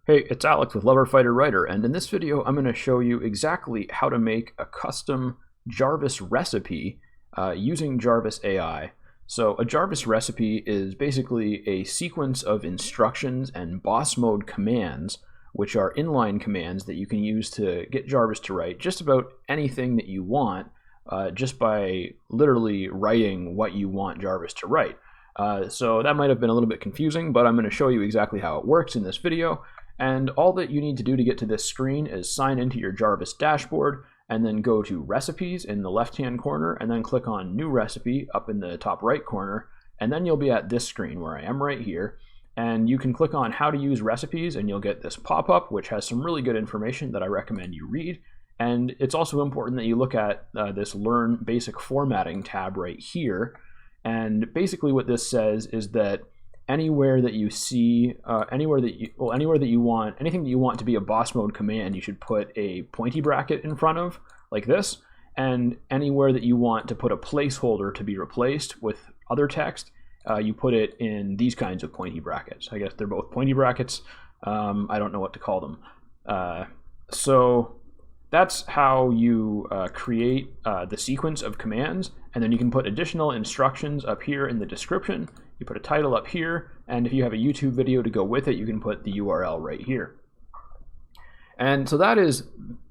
Hey, it's Alex with Lover Fighter Writer, and in this video I'm going to show you exactly how to make a custom Jarvis recipe using Jarvis.ai. So a Jarvis recipe is basically a sequence of instructions and boss mode commands, which are inline commands that you can use to get Jarvis to write just about anything that you want, just by literally writing what you want Jarvis to write. So that might have been a little bit confusing, but I'm going to show you exactly how it works in this video. And all that you need to do to get to this screen is sign into your Jarvis dashboard and then go to Recipes in the left-hand corner and then click on New Recipe up in the top right corner. And then you'll be at this screen where I am right here. And you can click on How to Use Recipes and you'll get this pop-up, which has some really good information that I recommend you read. And it's also important that you look at this Learn Basic Formatting tab right here. And basically what this says is that anywhere that you see, anything that you want to be a boss mode command, you should put a pointy bracket in front of, like this. And anywhere that you want to put a placeholder to be replaced with other text, you put it in these kinds of pointy brackets. I guess they're both pointy brackets. I don't know what to call them. So that's how you create the sequence of commands, and then you can put additional instructions up here in the description. You put a title up here, and if you have a YouTube video to go with it, you can put the URL right here. And so that is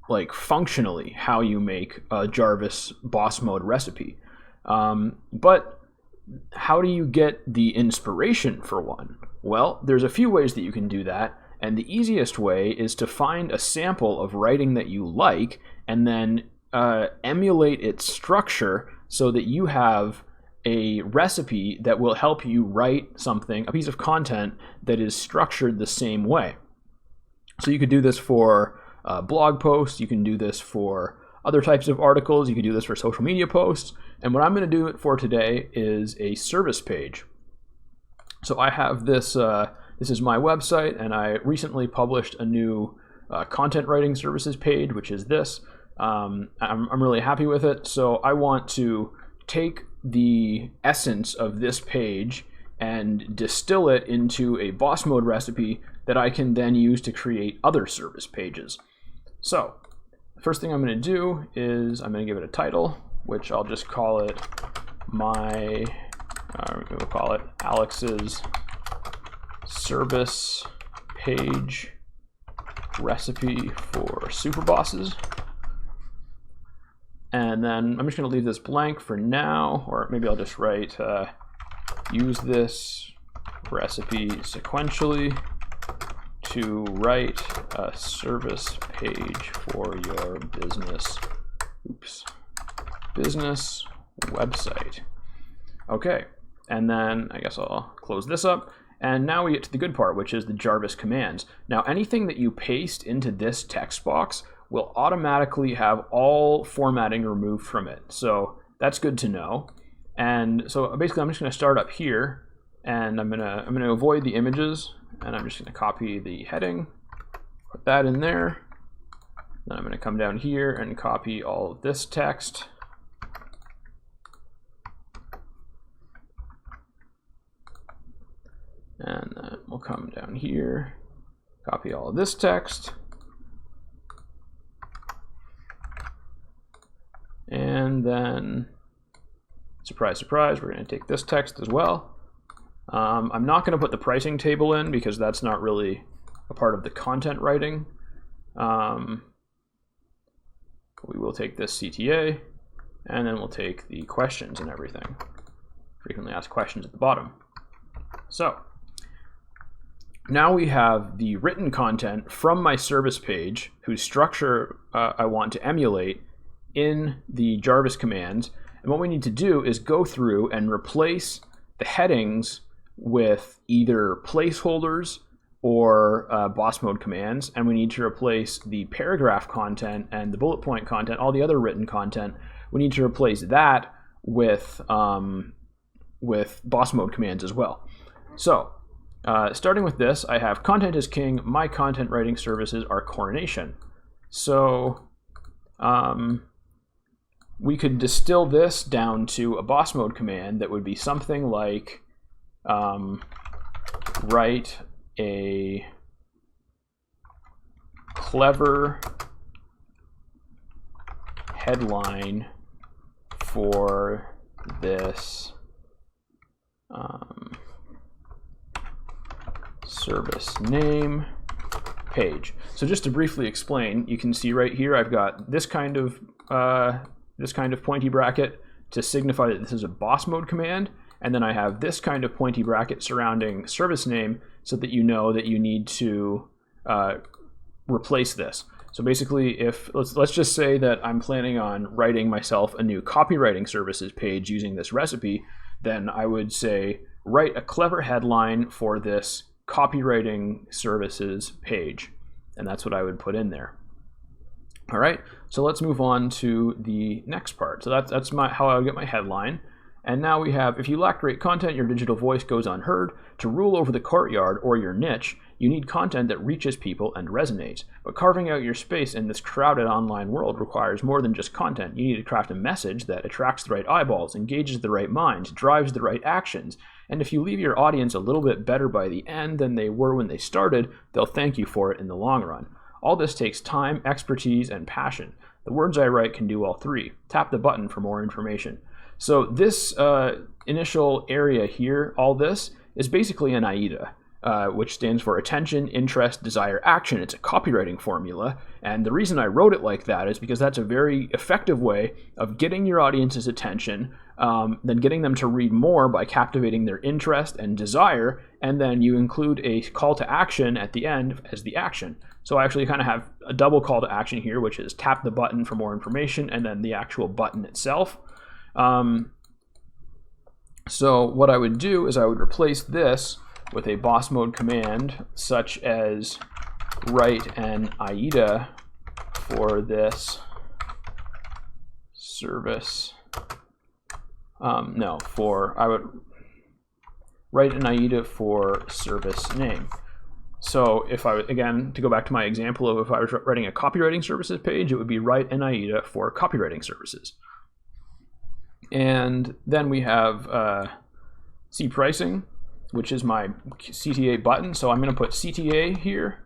like functionally how you make a Jarvis boss mode recipe. But how do you get the inspiration for one? Well, there's a few ways that you can do that. And the easiest way is to find a sample of writing that you like and then emulate its structure so that you have a recipe that will help you write something, a piece of content that is structured the same way. So you could do this for blog posts, you can do this for other types of articles, you can do this for social media posts. And what I'm going to do it for today is a service page. So I have this. This is my website, and I recently published a new content writing services page, which is this. I'm really happy with it. So I want to take the essence of this page and distill it into a boss mode recipe that I can then use to create other service pages. So the first thing I'm going to do is I'm going to give it a title, which I'll just call it we'll call it Alex's service page recipe for super bosses. And then I'm just going to leave this blank for now, or maybe I'll just write use this recipe sequentially to write a service page for your business website. Okay, and then I guess I'll close this up. And now we get to the good part, which is the Jarvis commands. Now, anything that you paste into this text box will automatically have all formatting removed from it. So that's good to know. And so basically, I'm just going to start up here, and I'm gonna avoid the images, and I'm just going to copy the heading, put that in there. Then I'm going to come down here and copy all of this text. And then we'll come down here, copy all of this text. And then, surprise, surprise, we're going to take this text as well. I'm not going to put the pricing table in because that's not really a part of the content writing. We will take this CTA, and then we'll take the questions and everything. Frequently asked questions at the bottom. So now we have the written content from my service page, whose structure I want to emulate in the Jarvis commands. And what we need to do is go through and replace the headings with either placeholders or boss mode commands. And we need to replace the paragraph content and the bullet point content, all the other written content. We need to replace that with boss mode commands as well. So starting with this, I have content is king, my content writing services are coronation. So we could distill this down to a boss mode command that would be something like write a clever headline for this service name page. So just to briefly explain, you can see right here I've got this kind of pointy bracket to signify that this is a boss mode command, and then I have this kind of pointy bracket surrounding service name so that you know that you need to replace this. So basically, if let's just say that I'm planning on writing myself a new copywriting services page using this recipe, then I would say write a clever headline for this copywriting services page, and that's what I would put in there. All right, so let's move on to the next part. So that's how I get my headline. And now we have, if you lack great content, your digital voice goes unheard. To rule over the courtyard or your niche, you need content that reaches people and resonates. But carving out your space in this crowded online world requires more than just content. You need to craft a message that attracts the right eyeballs, engages the right minds, drives the right actions. And if you leave your audience a little bit better by the end than they were when they started, they'll thank you for it in the long run. All this takes time, expertise, and passion. The words I write can do all three. Tap the button for more information. So this initial area here, all this, is basically an AIDA, which stands for attention, interest, desire, action. It's a copywriting formula, and the reason I wrote it like that is because that's a very effective way of getting your audience's attention, then getting them to read more by captivating their interest and desire, and then you include a call to action at the end as the action. So I actually kind of have a double call to action here, which is tap the button for more information, and then the actual button itself. So what I would do is I would replace this with a boss mode command, such as write an AIDA for this service. I would write an AIDA for service name. So if I, again, to go back to my example of if I was writing a copywriting services page, it would be write an AIDA for copywriting services. And then we have C pricing, which is my CTA button. So I'm going to put CTA here.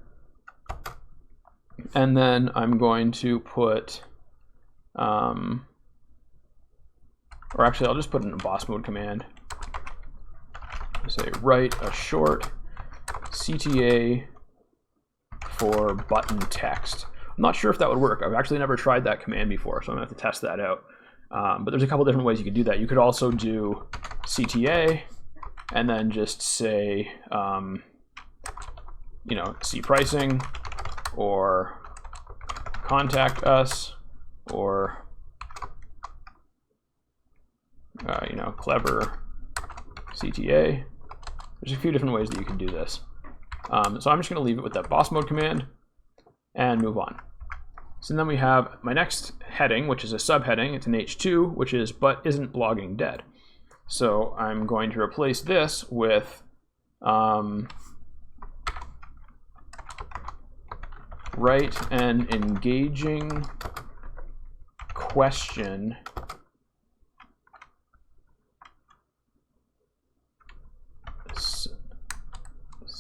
And then I'm going to put, or actually I'll just put in a boss mode command. Say write a short CTA for button text. I'm not sure if that would work. I've actually never tried that command before, so I'm going to have to test that out. But there's a couple different ways you could do that. You could also do CTA and then just say, C pricing or contact us or, clever CTA. There's a few different ways that you can do this. So I'm just going to leave it with that boss mode command and move on. So then we have my next heading, which is a subheading. It's an H2, which is but isn't blogging dead. So I'm going to replace this with write an engaging question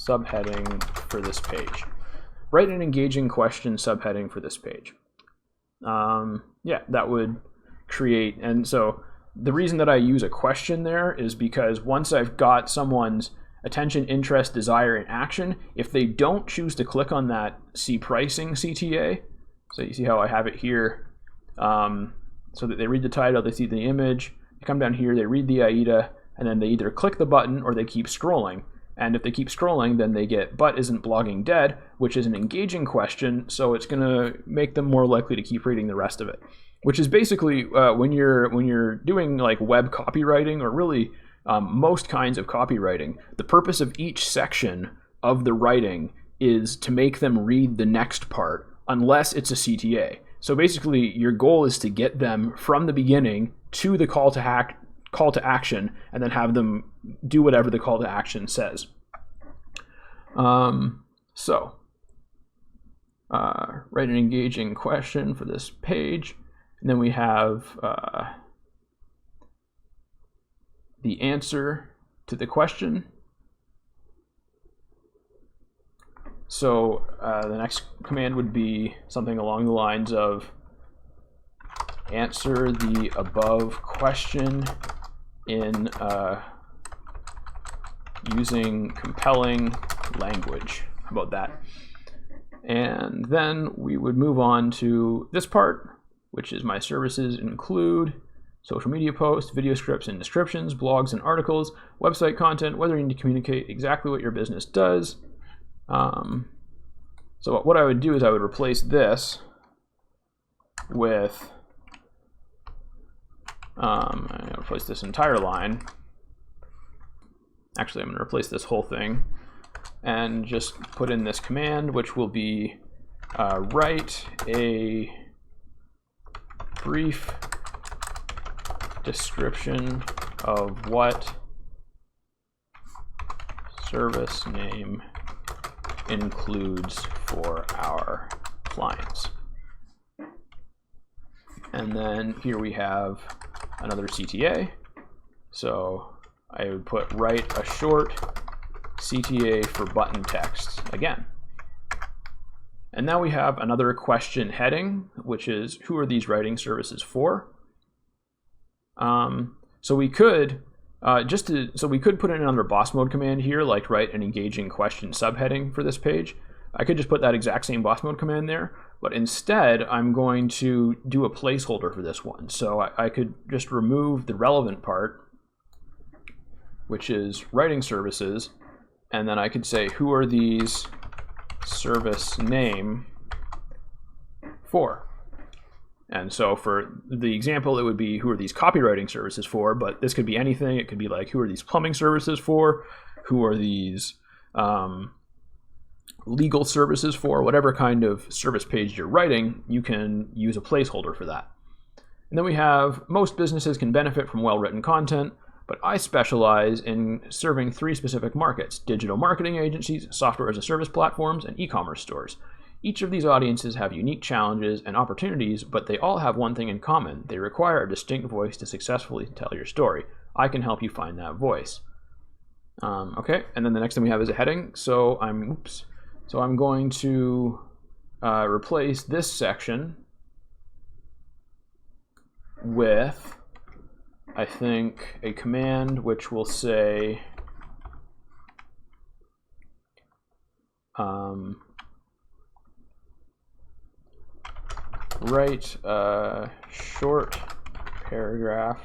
subheading for this page. Write an engaging question subheading for this page. That would create, and so the reason that I use a question there is because once I've got someone's attention, interest, desire, and action, if they don't choose to click on that C pricing CTA, so you see how I have it here, so that they read the title, they see the image, they come down here, they read the AIDA, and then they either click the button or they keep scrolling. And if they keep scrolling, then they get but isn't blogging dead, which is an engaging question, so it's going to make them more likely to keep reading the rest of it. Which is basically when you're doing like web copywriting or really most kinds of copywriting, the purpose of each section of the writing is to make them read the next part, unless it's a CTA. So basically, your goal is to get them from the beginning to the call to action, and then have them do whatever the call to action says. Write an engaging question for this page, and then we have the answer to the question, So the next command would be something along the lines of answer the above question in using compelling language. How about that? And then we would move on to this part, which is my services include social media posts, video scripts and descriptions, blogs and articles, website content, whether you need to communicate exactly what your business does. So what I would do is I would replace this with, I'm going to replace this entire line. Actually, I'm going to replace this whole thing and just put in this command, which will be write a brief description of what service name includes for our clients. And then here we have another CTA. So I would put write a short CTA for button text again. And now we have another question heading, which is who are these writing services for? So we could we could put in another boss mode command here, like write an engaging question subheading for this page. I could just put that exact same boss mode command there, but instead I'm going to do a placeholder for this one. So I could just remove the relevant part, which is writing services, and then I could say who are these service name for? And so for the example, it would be who are these copywriting services for, but this could be anything. It could be like who are these plumbing services for, who are these legal services for, whatever kind of service page you're writing, you can use a placeholder for that. And then we have most businesses can benefit from well-written content, but I specialize in serving 3 specific markets: digital marketing agencies, software as a service platforms, and e-commerce stores. Each of these audiences have unique challenges and opportunities, but they all have one thing in common. They require a distinct voice to successfully tell your story. I can help you find that voice. Okay, and then the next thing we have is a heading. So I'm going to replace this section with, I think, a command which will say write a short paragraph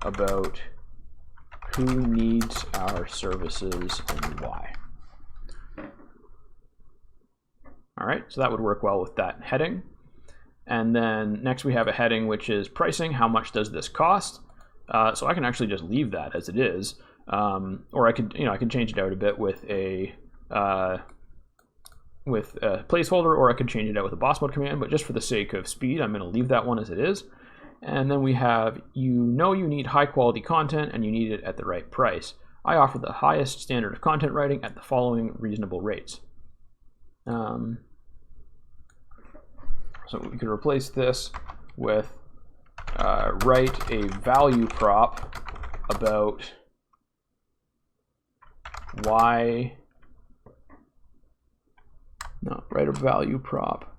about who needs our services and why. All right, so that would work well with that heading. And then next we have a heading which is pricing. How much does this cost? So I can actually just leave that as it is, or I could change it out a bit with a placeholder, or I could change it out with a boss mode command. But just for the sake of speed, I'm going to leave that one as it is. And then we have you need high quality content and you need it at the right price. I offer the highest standard of content writing at the following reasonable rates. So we could replace this with write a value prop about why. No, write a value prop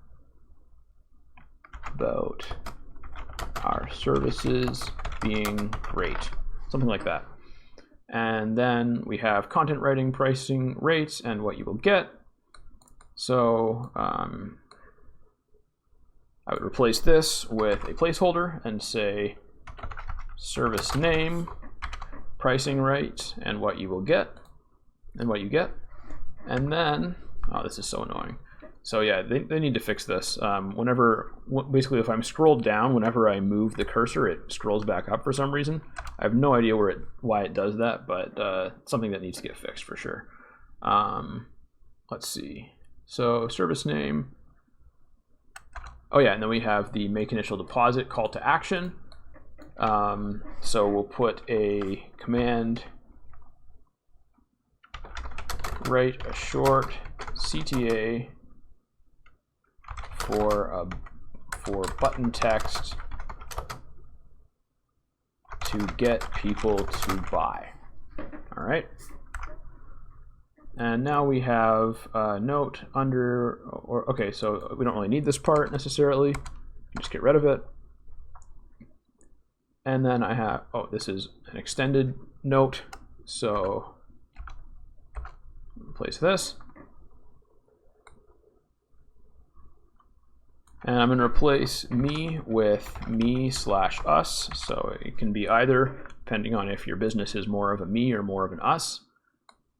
about our services being great, something like that. And then we have content writing, pricing, rates, and what you will get. So I would replace this with a placeholder and say service name, pricing rate, and what you will get, and what you get. And then, oh, this is so annoying. So yeah, they need to fix this. Basically, if I'm scrolled down, whenever I move the cursor, it scrolls back up for some reason. I have no idea why it does that, but something that needs to get fixed for sure. Let's see. So service name. Oh yeah, and then we have the make initial deposit call to action. So we'll put a command, write a short CTA for button text to get people to buy. All right. And now we have a note under, or okay, so we don't really need this part necessarily. Just get rid of it. And then I have, oh, this is an extended note. So replace this. And I'm going to replace me with me/us. So it can be either, depending on if your business is more of a me or more of an us.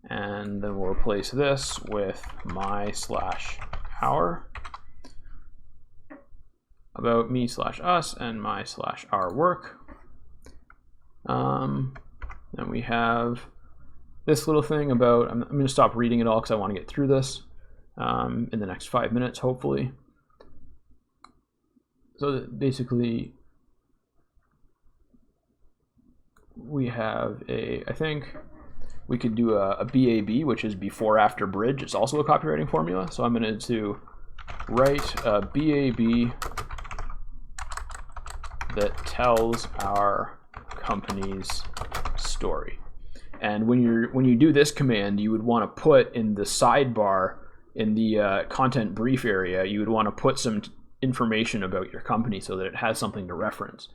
And then we'll replace this with my/our. About me/us and my/our work. Then we have this little thing about, I'm going to stop reading it all because I want to get through this in the next 5 minutes, hopefully. So basically, we have I think we could do a BAB, which is before after bridge. It's also a copywriting formula. So I'm going to write a BAB that tells our company's story. And when you do this command, you would want to put in the sidebar in the content brief area, you would want to put some information about your company so that it has something to reference.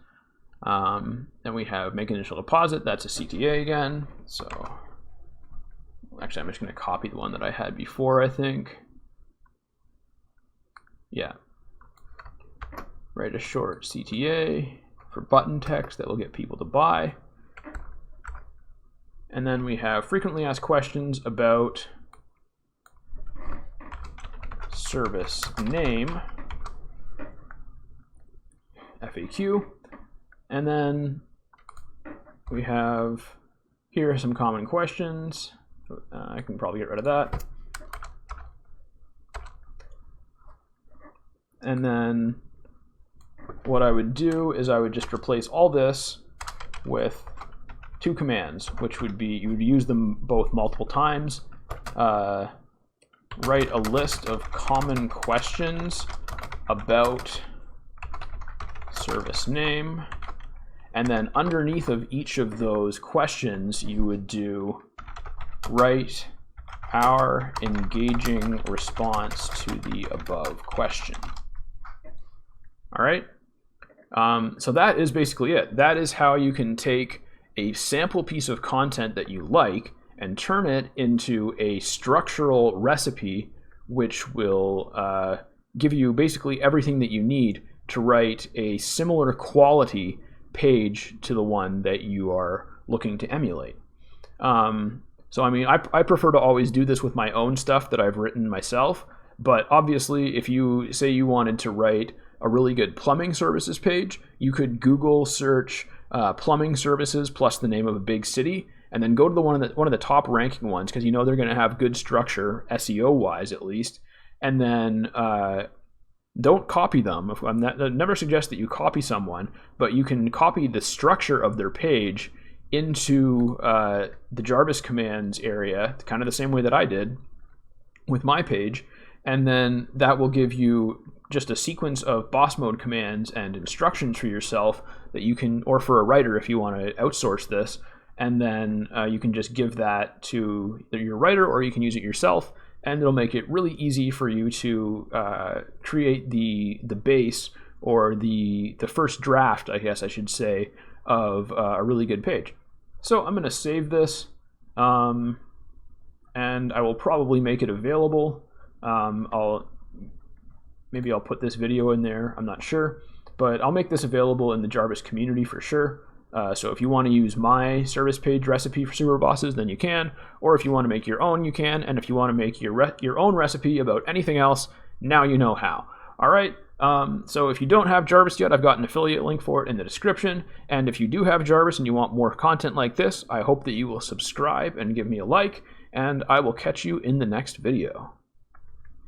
Then we have make initial deposit. That's a CTA again. So actually, I'm just going to copy the one that I had before, I think. Yeah. Write a short CTA for button text that will get people to buy. And then we have frequently asked questions about service name, FAQ. And then we have, here are some common questions. I can probably get rid of that. And then what I would do is I would just replace all this with two commands, which would be, you would use them both multiple times. Write a list of common questions about service name. And then underneath of each of those questions, you would do write our engaging response to the above question. All right. So that is basically it. That is how you can take a sample piece of content that you like and turn it into a structural recipe, which will give you basically everything that you need to write a similar quality page to the one that you are looking to emulate. So I mean, I prefer to always do this with my own stuff that I've written myself, but obviously if you say you wanted to write a really good plumbing services page, you could Google search plumbing services plus the name of a big city, and then go to one of the top ranking ones, because you know they're going to have good structure, SEO wise at least, and then don't copy them. I never suggest that you copy someone, but you can copy the structure of their page into the Jarvis commands area, kind of the same way that I did with my page, and then that will give you just a sequence of boss mode commands and instructions for yourself that you can, or for a writer if you want to outsource this, and then you can just give that to your writer, or you can use it yourself, and it'll make it really easy for you to create the base, or the first draft, I guess I should say, of a really good page. So I'm going to save this, and I will probably make it available. Maybe I'll put this video in there, I'm not sure, but I'll make this available in the Jarvis community for sure. So if you want to use my service page recipe for super bosses, then you can, or if you want to make your own, you can, and if you want to make your own recipe about anything else, now you know how. All right, so if you don't have Jarvis yet, I've got an affiliate link for it in the description, and if you do have Jarvis and you want more content like this, I hope that you will subscribe and give me a like, and I will catch you in the next video.